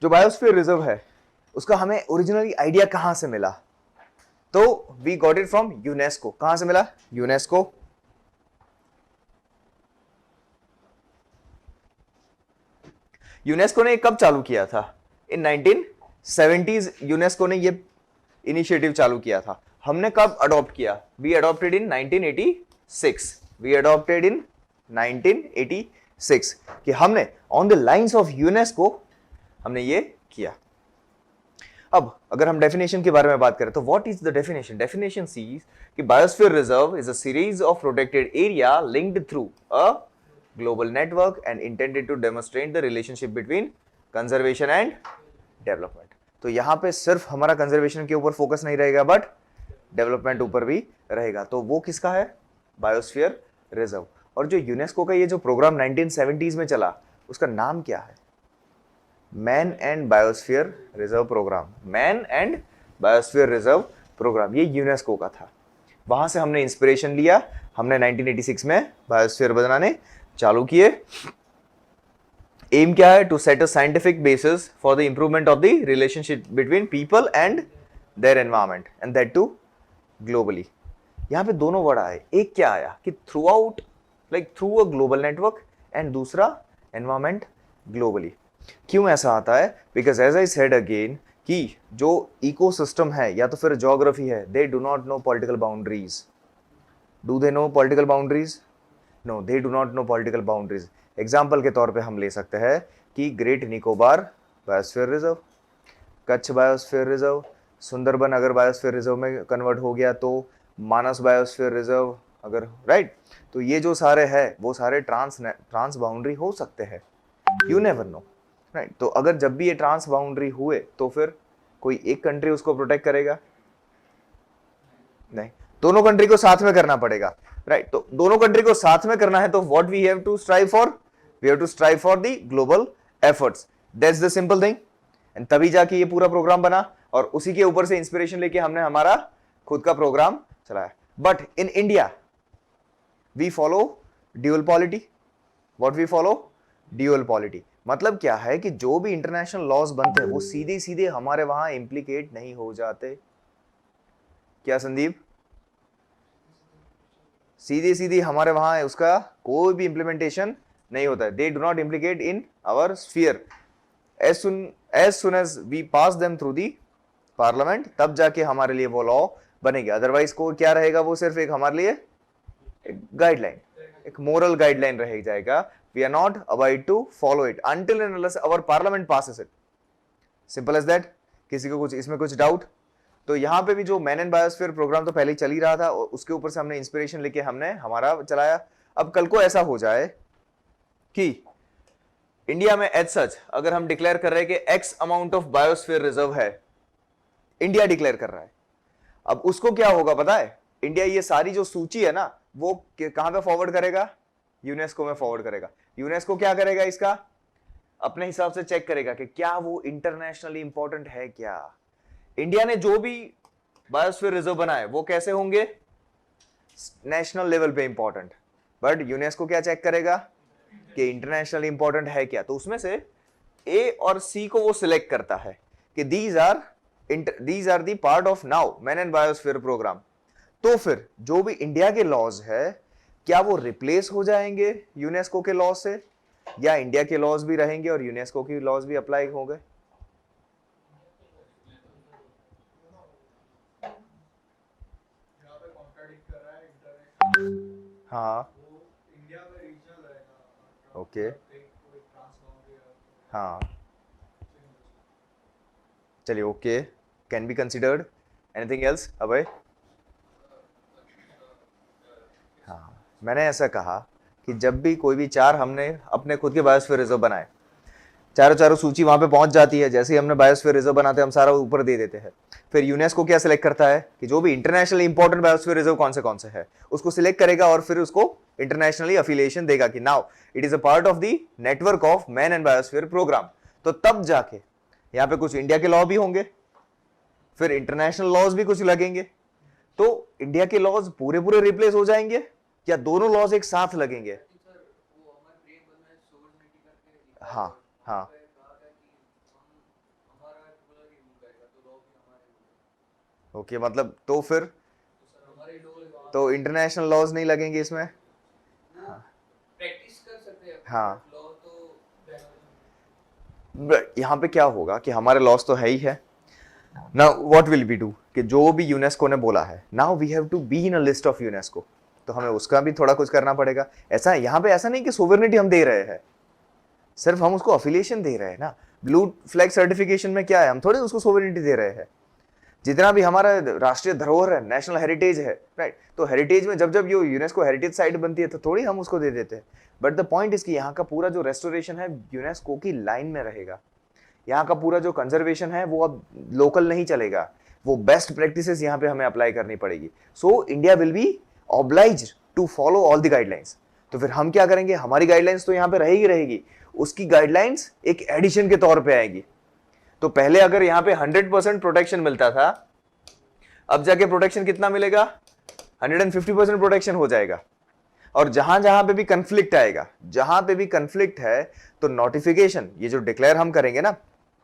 जो biosphere reserve है उसका हमें ओरिजिनली आइडिया कहां से मिला? तो we got it from UNESCO. कहां से मिला? यूनेस्को। यूनेस्को ने कब चालू किया था? इन 1970s यूनेस्को ने ये इनिशिएटिव चालू किया था। हमने कब अडॉप्ट किया? We adopted in 1986। We adopted in 1986 कि हमने on the lines of UNESCO हमने ये किया। अब अगर हम डेफिनेशन के बारे में बात करें तो what is the definition? Definition says कि biosphere reserve is a series of protected area linked through a global network and intended to demonstrate the relationship between conservation and development। तो यहां पे सिर्फ हमारा कंजर्वेशन के ऊपर फोकस नहीं रहेगा बट डेवलपमेंट ऊपर भी रहेगा। तो वो किसका है? Biosphere reserve. और जो यूनेस्को का ये जो प्रोग्राम 1970s में चला उसका नाम क्या है? Man and biosphere reserve programme. Man and biosphere reserve programme ये यूनेस्को का था। वहां से हमने इंस्पिरेशन लिया, हमने 1986 में बायोस्फीयर बनाने चालू किए। एम क्या है? To set a scientific basis for the improvement of the relationship between people and their environment and that too globally. यहां पे दोनों वर्ड आए। एक क्या आया कि throughout, like through a global network, and दूसरा एनवायरमेंट ग्लोबली। क्यों ऐसा आता है? Because as I said again कि जो इकोसिस्टम है या तो फिर ज्योग्राफी है, they do not know political boundaries. Do they know political boundaries? No, they do not know political boundaries. Example के तौर पे हम ले सकते हैं कि great Nicobar biosphere reserve, Kutch biosphere reserve, Sundarban अगर बायोस्फीयर रिजर्व में कन्वर्ट हो गया तो मानस बायोस्फीयर रिजर्व अगर, राइट। तो ये जो सारे हैं वो सारे ट्रांस बाउंड्री हो सकते हैं, यू नेवर नो, राइट। तो अगर जब भी ये ट्रांस बाउंड्री हुए तो फिर कोई एक कंट्री उसको प्रोटेक्ट करेगा? नहीं, दोनों कंट्री को साथ में करना पड़ेगा, राइट। तो दोनों कंट्री को साथ में करना है तो what we have to strive for? We have to strive for the global efforts. That's the simple thing. And तभी जाके ये पूरा प्रोग्राम बना और उसी के ऊपर से इंस्पिरेशन लेके हमने हमारा खुद का प्रोग्राम चलाया। But in India we follow dual polity. What we follow? Dual polity. मतलब क्या है कि जो भी इंटरनेशनल लॉज बनते हैं वो सीधे सीधे हमारे वहां इंप्लीकेट नहीं हो जाते। क्या संदीप? सीधे सीधे हमारे वहां उसका कोई भी इंप्लीमेंटेशन नहीं होता है। They do not implicate in our sphere. As soon as we pass them through the parliament तब जाके हमारे लिए वो लॉ बनेगी। अदरवाइज को क्या रहेगा? वो सिर्फ एक हमारे लिए एक गाइडलाइन, एक मोरल गाइडलाइन रह जाएगा। We are not abide to follow it until and unless our parliament passes it. Simple as that. किसी को कुछ इसमें कुछ डाउट? तो यहाँ पे भी जो मैन एंड बायोस्फीयर प्रोग्राम तो पहले ही चल ही रहा था, उसके ऊपर से हमने इंस्पिरेशन लेके हमने हमारा चलाया। अब कल को ऐसा हो जाए कि इंडिया में एज सच अगर हम डिक्लेयर कर रहे हैं कि x amount of biosphere reserve है, इंडिया डिक्लेयर कर रहा है, अब उसको क्या होगा पता है? इंडिया ये सारी जो सूची है ना वो कहां पे फॉरवर्ड करेगा? यूनेस्को में फॉरवर्ड करेगा। यूनेस्को क्या करेगा? इसका अपने हिसाब से चेक करेगा कि क्या वो इंटरनेशनली इंपॉर्टेंट है क्या। इंडिया ने जो भी बायोस्फीयर रिजर्व बनाए वो कैसे होंगे? नेशनल लेवल पे इंपॉर्टेंट। बट यूनेस्को क्या चेक करेगा कि इंटरनेशनल इंपॉर्टेंट है क्या। तो उसमें से ए और सी को वो सिलेक्ट करता है कि these are the part of now man and biosphere program. तो फिर जो भी इंडिया के लॉज है क्या वो रिप्लेस हो जाएंगे यूनेस्को के लॉ से, या इंडिया के लॉज भी रहेंगे और यूनेस्को की लॉज भी अप्लाई होंगे? हाँ, ओके, हाँ, चलिए, okay, can be considered. Anything else Abhay? हाँ, मैंने ऐसा कहा कि जब भी कोई भी चार हमने अपने खुद के बायोस्फीयर रिजर्व बनाए, चारों चारों सूची वहां पे पहुंच जाती है। जैसे ही हमने बायोस्फीयर रिजर्व बनाते हैं हम सारा ऊपर दे देते हैं। फिर यूनेस्को क्या सिलेक्ट करता है कि जो भी इंटरनेशनल इंपॉर्टेंट बायोस्फीयर रिजर्व कौन से है उसको सिलेक्ट करेगा और फिर उसको इंटरनेशनली अफिलिएशन देगा कि now it is a part of the network of man and biosphere program. तो तब जाके यहाँ पे कुछ इंडिया के लॉ भी होंगे, फिर इंटरनेशनल लॉज भी कुछ लगेंगे। तो इंडिया के लॉज पूरे पूरे रिप्लेस हो जाएंगे या दोनों लॉज एक साथ लगेंगे? हाँ, हाँ, ओके मतलब तो फिर तो इंटरनेशनल लॉज नहीं लगेंगे इसमें? प्रैक्टिस कर सकते हैं हाँ, लॉ तो यहाँ पे क्या होगा कि हमारे लॉस तो है ही है। Now what will we do कि जो भी यूनेस्को ने बोला है, now we have to be in a list of UNESCO, तो हमें उसका भी थोड़ा कुछ करना पड़ेगा। ऐसा यहाँ पे ऐसा नहीं कि सोवरेनिटी हम दे रहे हैं, सिर्फ हम उसको अफिलिएशन दे रहे हैं ना। ब्लू फ्लैग सर्टिफिकेशन में क्या है, हम थोड़े उसको सोवरेनिटी दे रहे हैं। जितना भी हमारा राष्ट्रीय धरोहर है, नेशनल हेरिटेज है, राइट, तो हेरिटेज में जब जब ये यूनेस्को हेरिटेज साइट बनती है तो थोड़ी हम उसको दे देते हैं। बट द पॉइंट इज कि यहाँ का पूरा जो रेस्टोरेशन है यूनेस्को की लाइन में रहेगा। यहाँ का पूरा जो कंजर्वेशन है वो अब लोकल नहीं चलेगा, वो बेस्ट प्रैक्टिसेस यहाँ पे हमें अप्लाई करनी पड़ेगी। So India will be obliged to follow all the guidelines. तो फिर हम क्या करेंगे, हमारी गाइडलाइंस तो यहाँ पे रहेगी रहेगी, उसकी गाइडलाइंस एक एडिशन के तौर पे आएगी। तो पहले अगर यहाँ पे 100% प्रोटेक्शन मिलता था, अब जाके प्रोटेक्शन कितना मिलेगा, 150% प्रोटेक्शन हो जाएगा। और जहां जहां पे भी कंफ्लिक्ट आएगा, जहां पे भी कंफ्लिक्ट है, तो नोटिफिकेशन, ये जो डिक्लेयर हम करेंगे ना,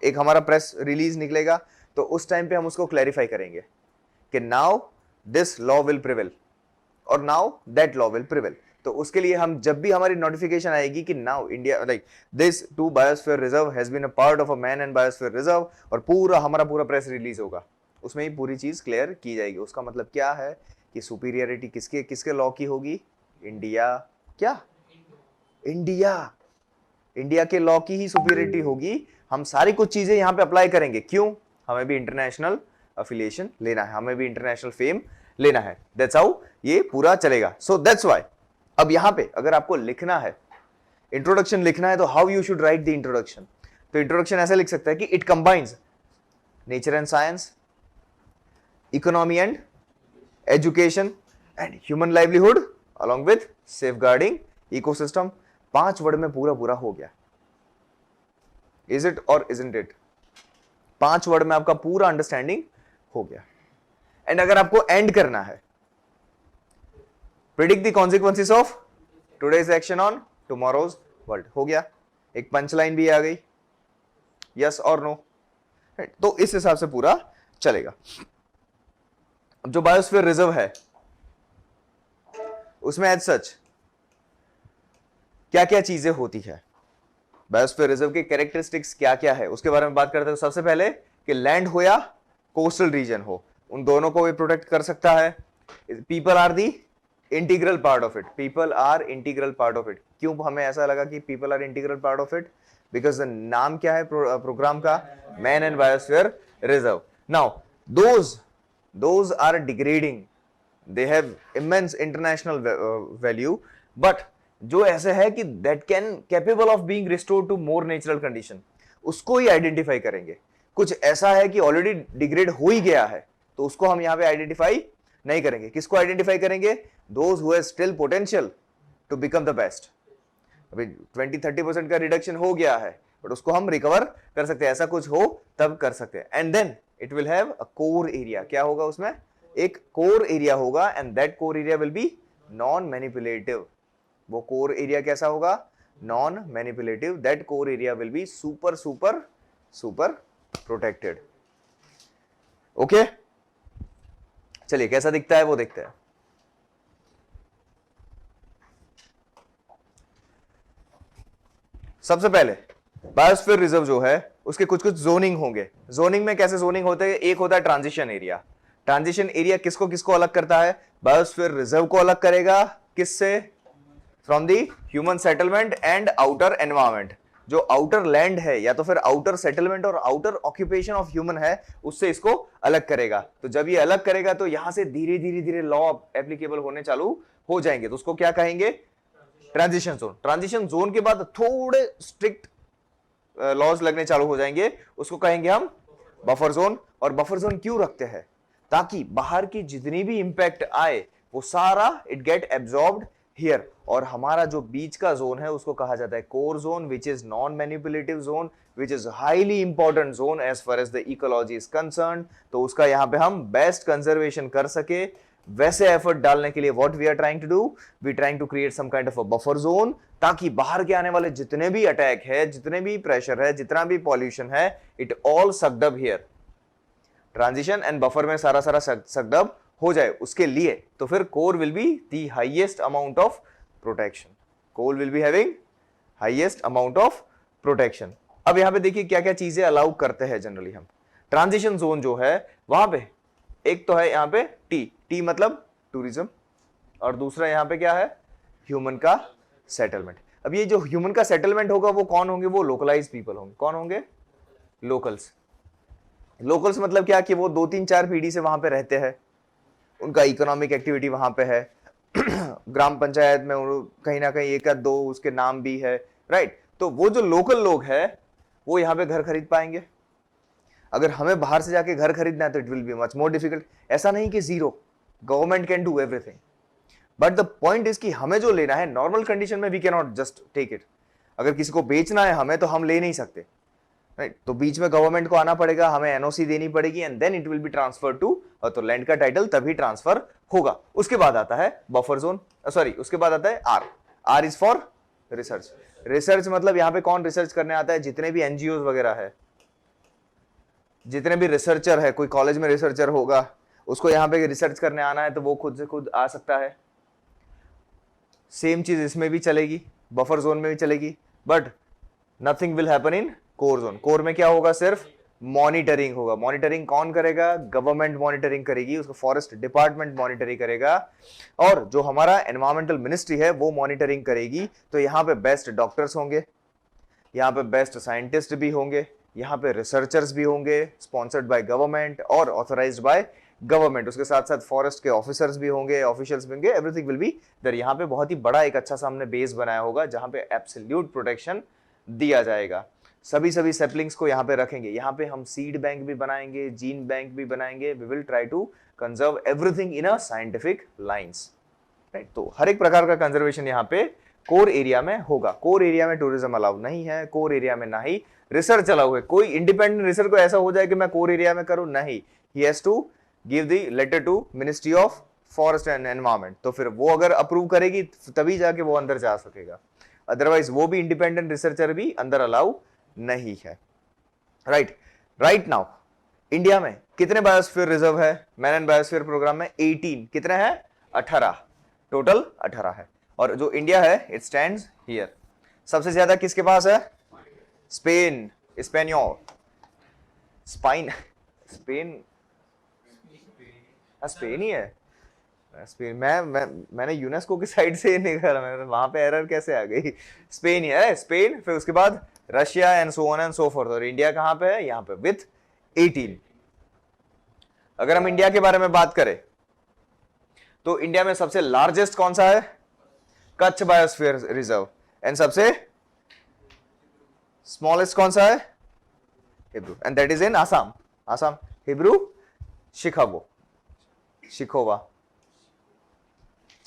एक हमारा प्रेस रिलीज निकलेगा, तो उस टाइम पे हम उसको क्लैरिफाई करेंगे कि now this law will prevail और now that law will prevail. तो उसके लिए हम जब भी हमारी नोटिफिकेशन आएगी कि now India like this two biosphere reserve has been a part of a man and biosphere reserve, और पूरा हमारा पूरा प्रेस रिलीज होगा, उसमें ही पूरी चीज क्लियर की जाएगी। उसका मतलब क्या है कि सुपीरियरिटी किसके किसके लॉ की होगी, इंडिया, क्या इंडिया, इंडिया के लॉ की ही सुपीरियरिटी होगी। हम सारी कुछ चीजें यहां पे अप्लाई करेंगे, क्यों, हमें भी इंटरनेशनल अफिलिएशन लेना है, हमें भी इंटरनेशनल फेम लेना है, दैट्स हाउ ये पूरा चलेगा। सो दैट्स व्हाई अब यहां पे अगर आपको लिखना है, इंट्रोडक्शन लिखना है, तो how you should write the introduction. तो इंट्रोडक्शन ऐसे लिख सकता है कि it combines nature and science, economy and education and human livelihood along with safeguarding ecosystem। 5 word में पूरा पूरा हो गया। इज इट और isn't it? 5 वर्ड में आपका पूरा अंडरस्टैंडिंग हो गया। एंड अगर आपको एंड करना है, predict the consequences of today's action on tomorrow's world, हो गया, एक पंच लाइन भी आ गई, यस और नो, तो इस हिसाब से पूरा चलेगा। अब जो बायोस्फीयर रिजर्व है उसमें एज सच क्या क्या चीजें होती है, बायोस्फीयर रिजर्व के कैरेक्टरिस्टिक्स क्या क्या है, उसके बारे में बात करते हैं। तो सबसे पहले कि लैंड हो या कोस्टल रीजन हो, उन दोनों को भी प्रोटेक्ट कर सकता है। People are the integral part of it, people are integral part of it. क्यों हमें ऐसा लगा कि people are integral part of it, because the नाम क्या है प्रोग्राम का, man and biosphere reserve. Now those are degrading, they have immense international value, but जो ऐसे है कि that can capable of being restored to more natural condition, उसको ही identify करेंगे। कुछ ऐसा है कि ऑलरेडी डिग्रेड हो ही गया है, तो उसको हम यहाँ पे आइडेंटिफाई नहीं करेंगे। किसको आइडेंटिफाई करेंगे, those who have still potential to become the best। अभी 20-30% का रिडक्शन हो गया है, बट उसको हम रिकवर कर सकते हैं, ऐसा कुछ हो तब कर सकते हैं। And then it will have a core area, क्या होगा उसमें, एक कोर एरिया होगा, and that core area will be non manipulative. वो कोर एरिया कैसा होगा, non manipulative, that core area will be super super super protected. Okay, चलिए कैसा दिखता है वो देखते हैं। सबसे पहले बायोस्फीयर रिजर्व जो है उसके कुछ कुछ जोनिंग होंगे। जोनिंग में कैसे जोनिंग होते हैं, एक होता है ट्रांजिशन एरिया। ट्रांजिशन एरिया किसको किसको अलग करता है, बायोस्फीयर रिजर्व को अलग करेगा, किससे, from the human settlement and outer environment. जो आउटर लैंड है या तो फिर आउटर सेटलमेंट और आउटर ऑक्यूपेशन ऑफ ह्यूमन है, उससे इसको अलग करेगा। तो जब ये अलग करेगा तो यहां से धीरे धीरे धीरे लॉ एप्लीकेबल होने चालू हो जाएंगे, तो उसको क्या कहेंगे, ट्रांजिशन जोन। ट्रांजिशन जोन के बाद थोड़े स्ट्रिक्ट लॉज लगने चालू हो जाएंगे, उसको कहेंगे हम बफर जोन। और बफर जोन क्यों रखते हैं, ताकि बाहर की जितनी भी इंपैक्ट आए वो सारा इट गेट एब्जॉर्ब्ड हियर। और हमारा जो बीच का जोन है उसको कहा जाता है core zone, which is non manipulative zone, which is highly important zone as far as the ecology is concern. तो उसका यहां पे हम बेस्ट कंजर्वेशन कर सके, वैसे एफर्ट डालने के लिए what we are trying to do, we trying to create some kind of a buffer zone, ताकि बाहर के आने वाले जितने भी अटैक है, जितने भी प्रेशर है, जितना भी पॉल्यूशन है, it all sucked up here. Transition and buffer में सारा सारा सकडब हो जाए उसके लिए, तो फिर core will be the highest amount of protection, core will be having highest amount of protection. अब यहां पे देखिए क्या क्या चीजें अलाउ करते हैं जनरली हम। ट्रांजिशन जोन जो है वहां पे एक तो है यहां पे टी मतलब टूरिज्म, और दूसरा यहां पे क्या है, ह्यूमन का सेटलमेंट। अब ये जो ह्यूमन का सेटलमेंट होगा वो कौन होंगे, वो लोकलाइज पीपल होंगे। कौन होंगे, लोकल्स। लोकल्स मतलब क्या कि वो 2-3-4 पीढ़ी से वहां पे रहते हैं, उनका इकोनॉमिक एक्टिविटी वहां पे है ग्राम पंचायत में कहीं ना कहीं एक या दो उसके नाम भी है, राइट। तो वो जो लोकल लोग है वो यहाँ पे घर खरीद पाएंगे। अगर हमें बाहर से जाके घर खरीदना है तो it will be much more difficult. ऐसा नहीं कि zero, government can do everything, but the point is कि हमें जो लेना है नॉर्मल कंडीशन में we can not just take it. अगर किसी को बेचना है हमें तो हम ले नहीं सकते, राइट। तो बीच में गवर्नमेंट को आना पड़ेगा, हमें एनओसी देनी पड़ेगी and then it will be transfer to, तो लैंड का टाइटल तभी ट्रांसफर होगा। उसके बाद आता है बफर जोन, सॉरी उसके बाद आता है R is for research. Research मतलब यहाँ पे कौन रिसर्च करने आता है, जितने भी एनजीओ वगैरह है, जितने भी रिसर्चर है, कोई कॉलेज में रिसर्चर होगा उसको यहाँ पे रिसर्च करने आना है तो वो खुद से खुद आ सकता है। सेम चीज इसमें भी चलेगी, बफर जोन में भी चलेगी, but nothing will happen in core zone. Core में क्या होगा, सिर्फ मॉनिटरिंग होगा। मॉनिटरिंग कौन करेगा, गवर्नमेंट मॉनिटरिंग करेगी, उसको फॉरेस्ट डिपार्टमेंट मॉनिटरिंग करेगा, और जो हमारा एनवायरमेंटल मिनिस्ट्री है वो मॉनिटरिंग करेगी। तो यहाँ पे बेस्ट डॉक्टर्स होंगे, यहाँ पे बेस्ट साइंटिस्ट भी होंगे, यहाँ पे रिसर्चर्स भी होंगे, स्पॉन्सर्ड बाय गवर्नमेंट और ऑथराइज्ड बाय गवर्नमेंट। उसके साथ साथ फॉरेस्ट के ऑफिसर्स भी होंगे, ऑफिशियल्स भी होंगे, एवरीथिंग विल बी देयर। यहाँ पे बहुत ही बड़ा एक अच्छा सा हमने बेस बनाया होगा जहाँ पे एब्सोल्यूट प्रोटेक्शन दिया जाएगा। सभी सेपलिंग्स को यहाँ पे रखेंगे। यहाँ पे हम सीड बैंक भी बनाएंगे, जीन बैंक भी बनाएंगे। We will try to conserve everything in a scientific lines, right. तो हर एक प्रकार का कंजर्वेशन यहाँ पे कोर एरिया में होगा। कोर एरिया में टूरिज्म अलाउ नहीं है, कोर एरिया में ना ही रिसर्च अलाउ है। कोई इंडिपेंडेंट रिसर्च को ऐसा हो जाए कि मैं कोर एरिया में करूं, नहीं, he has to give the letter to ministry of forest and environment. तो फिर वो अगर अप्रूव करेगी तभी जाके वो अंदर जा सकेगा, अदरवाइज वो भी इंडिपेंडेंट रिसर्चर भी अंदर अलाउ नहीं है, राइट। नाउ इंडिया में कितने बायोस्फीयर रिजर्व है, मैन एंड बायोस्फीयर प्रोग्राम में 18, कितने हैं, 18, टोटल 18 है। और जो इंडिया है इट स्टैंड्स हियर। सबसे ज्यादा किसके पास है, स्पेन, स्पेनियोल, स्पेन, स्पेन ही है। स्पेन, मैंने यूनेस्को की साइड से निकाला, मैं वहां पे एरर कैसे आ गई। स्पेन ही है, स्पेन, फिर उसके बाद Russia and so on and so fourth. और इंडिया कहां पे है, यहां पे विथ 18। अगर हम इंडिया के बारे में बात करें तो इंडिया में सबसे लार्जेस्ट कौन सा है, कच्छ बायोस्फीयर रिजर्व, एंड सबसे स्मॉलेस्ट कौन सा है, हिब्रू, and that is in Assam. Assam, हिब्रू शिखोवा।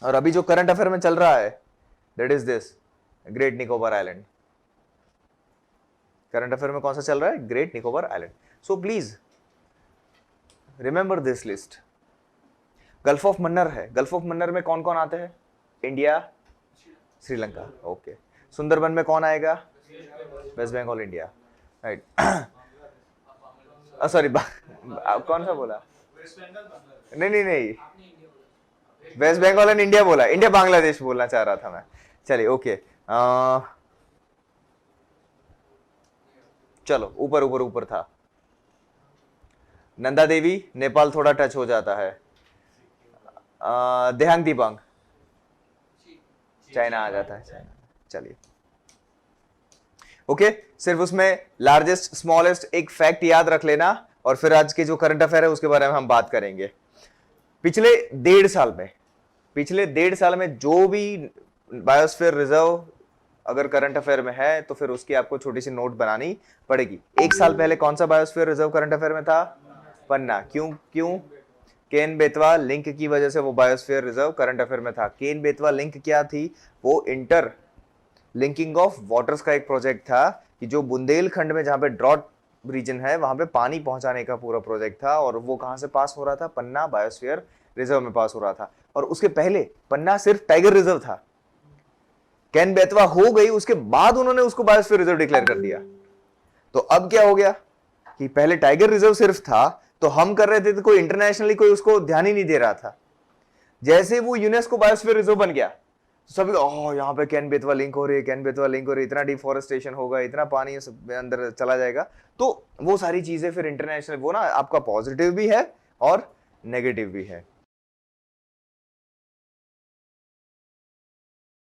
और अभी जो करंट अफेयर में चल रहा है that is this, great Nicobar island. Current affair में कौन सा चल रहा है, great Nicobar island. So please remember this list. Gulf of Mannar है, गल्फ ऑफ मन्नर में कौन कौन आते हैं, इंडिया, श्रीलंका, ओके। सुंदरबन में कौन आएगा, West Bengal, India, right. Sorry कौन सा बोला, नहीं, वेस्ट बंगाल एंड इंडिया बोला, इंडिया बांग्लादेश बोलना चाह रहा था मैं। चलिए ओके, चलो ऊपर था। नंदा देवी, नेपाल थोड़ा टच हो जाता है। देहांग दीपांग, चाइना आ जाता है, चाइना। चलिए ओके, सिर्फ उसमें लार्जेस्ट स्मॉलेस्ट एक फैक्ट याद रख लेना, और फिर आज के जो करंट अफेयर है उसके बारे में हम बात करेंगे। पिछले 1.5 साल में जो भी बायोस्फीयर रिजर्व अगर करंट अफेयर में है तो फिर उसकी आपको छोटी सी नोट बनानी पड़ेगी। 1 साल पहले कौन सा बायोस्फीयर रिजर्व करंट अफेयर में था, पन्ना। क्यों केन बेतवा लिंक की वजह से वो बायोस्फीयर रिजर्व करंट अफेयर में था। केन बेतवा लिंक क्या थी, वो इंटर लिंकिंग ऑफ वाटर्स का एक प्रोजेक्ट था कि जो बुंदेलखंड में जहां पे ड्रॉट रीजन है वहां पे पानी पहुंचाने का पूरा प्रोजेक्ट था, और वो कहां से पास हो रहा था, पन्ना बायोस्फीयर रिजर्व में पास हो रहा था। और उसके पहले पन्ना सिर्फ टाइगर रिजर्व था। कैन बेतवा हो गई, उसके बाद उन्होंने उसको बायोस्फीयर रिजर्व डिक्लेयर कर दिया। तो अब क्या हो गया कि पहले टाइगर रिजर्व सिर्फ था, तो हम कर रहे थे तो कोई इंटरनेशनली कोई उसको ध्यान ही नहीं दे रहा था। जैसे वो यूनेस्को बायोस्फीयर रिजर्व बन गया, सभी ओह यहाँ पे कैन बेतवा लिंक हो रही है, कैन बेतवा लिंक हो रही है, इतना डिफोरेस्टेशन होगा, इतना पानी अंदर चला जाएगा। तो वो सारी चीजें फिर इंटरनेशनल, वो ना आपका पॉजिटिव भी है और नेगेटिव भी है।